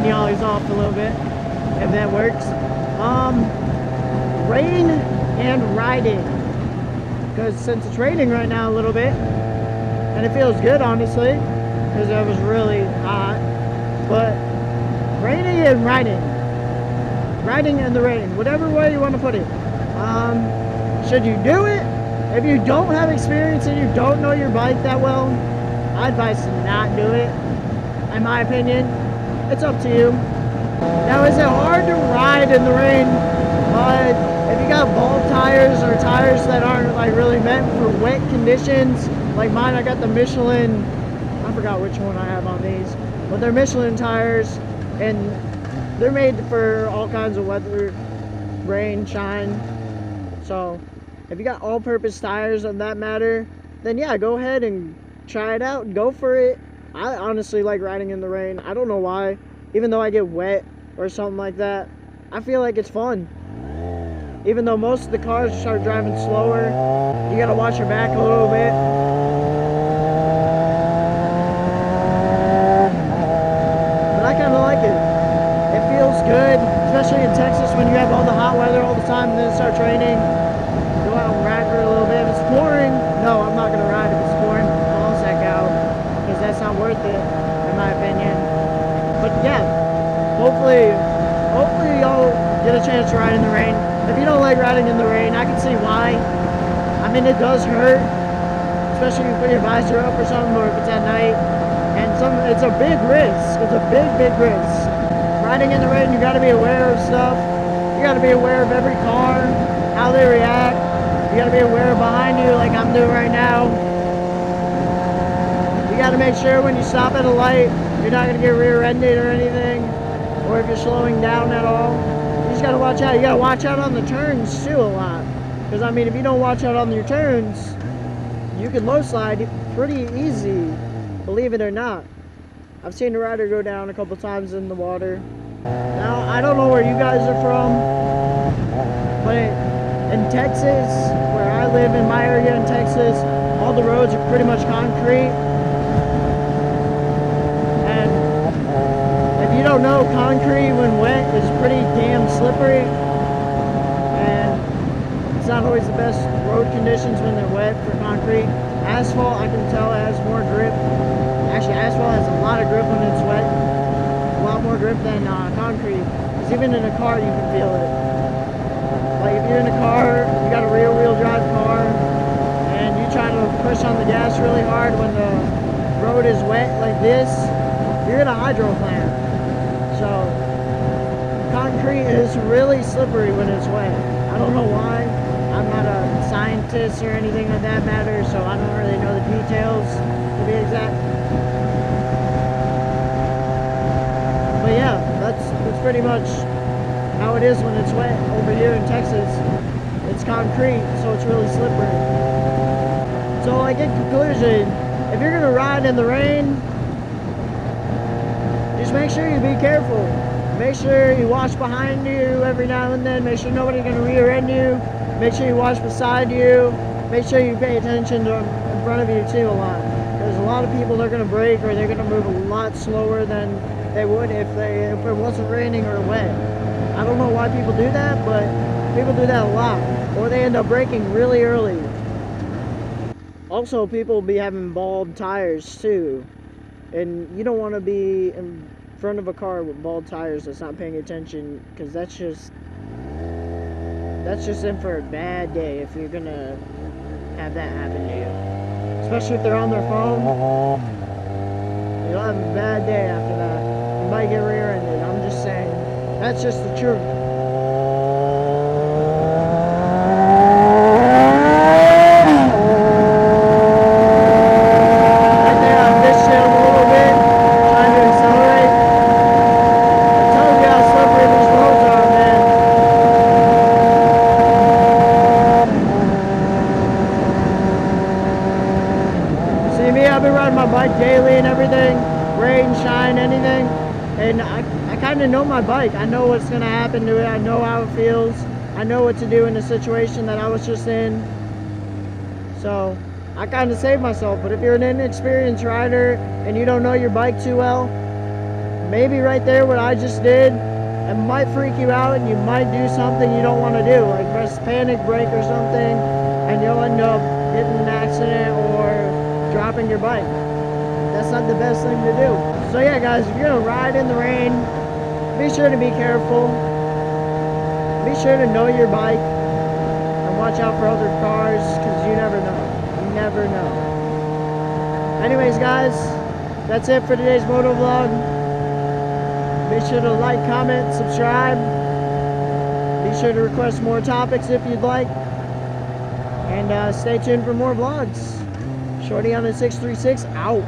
mini ollies off a little bit, if that works. Rain and riding, because since it's raining right now a little bit, and it feels good honestly, because it was really hot, but raining and riding in the rain, whatever way you want to put it. Should you do it? If you don't have experience and you don't know your bike that well, I advise to not do it. In my opinion, it's up to you. Now, is it hard to ride in the rain? If you got bald tires or tires that aren't like really meant for wet conditions, like mine, I got the Michelin, I forgot which one I have on these, but they're Michelin tires, and they're made for all kinds of weather, rain, shine. So if you got all-purpose tires of that matter, then yeah, go ahead and try it out, go for it. I honestly like riding in the rain. I don't know why, even though I get wet or something like that, I feel like it's fun. Even though most of the cars start driving slower, you gotta watch your back a little bit. But I kinda like it. It feels good, especially in Texas when you have all the hot weather all the time and then it starts raining. Go out and ride for a little bit. If it's pouring, no, I'm not gonna ride if it's pouring. I'll check out, because that's not worth it, in my opinion. But yeah, hopefully y'all get a chance to ride in the rain. If you don't like riding in the rain, I can see why. I mean, it does hurt, especially if you put your visor up or something, or if it's at night. And it's a big risk. It's a big risk. Riding in the rain, you got to be aware of stuff. You got to be aware of every car, how they react. You got to be aware of behind you, like I'm doing right now. You got to make sure when you stop at a light, you're not going to get rear-ended or anything, or if you're slowing down at all. You just got to watch out. You got to watch out on the turns too a lot, because I mean, if you don't watch out on your turns, you can low slide pretty easy, believe it or not. I've seen a rider go down a couple times in the water. Now, I don't know where you guys are from, but in Texas, where I live in my area in Texas, all the roads are pretty much concrete. And if you don't know, concrete when wet is pretty damn slippery. And it's not always the best road conditions when they're wet for concrete. Asphalt, I can tell, has more grip. Actually, asphalt has a lot of grip when it's wet. A lot more grip than concrete. Because even in a car, you can feel it. Like if you're in a car, you got a rear-wheel drive car, and you try to push on the gas really hard when the road is wet like this, you're in a hydro plant. So concrete is really slippery when it's wet. I don't know why. I'm not a scientist or anything of that matter, so I don't really know the details to be exact. But yeah, that's pretty much how it is when it's wet over here in Texas. It's concrete, so it's really slippery. So like in conclusion, if you're gonna ride in the rain, just make sure you be careful. Make sure you watch behind you every now and then. Make sure nobody's gonna rear-end you. Make sure you watch beside you. Make sure you pay attention to in front of you too a lot. There's a lot of people that are gonna brake, or they're gonna move a lot slower than they would if it wasn't raining or wet. I don't know why people do that, but people do that a lot. Or they end up braking really early. Also, people be having bald tires too. And you don't want to be in front of a car with bald tires that's not paying attention, because that's just in for a bad day if you're gonna have that happen to you. Especially if they're on their phone. You'll have a bad day after that. You might get rear-ended. I'm just saying. That's just the truth. Right there, I fished it a little bit, trying to accelerate. I told you how slippery these roads are, man. See me, I've been riding my bike daily and everything. Rain, shine, anything. And I kind of know my bike. I know what's going to happen to it. I know how it feels. I know what to do in the situation that I was just in. So I kind of saved myself. But if you're an inexperienced rider and you don't know your bike too well, maybe right there what I just did, it might freak you out and you might do something you don't want to do, like press panic brake or something, and you'll end up getting in an accident or dropping your bike. That's not the best thing to do. So yeah guys, if you're gonna ride in the rain, be sure to be careful. Be sure to know your bike and watch out for other cars, because you never know. You never know. Anyways guys, that's it for today's MotoVlog. Be sure to like, comment, subscribe. Be sure to request more topics if you'd like. And stay tuned for more vlogs. Shorty on the 636 out.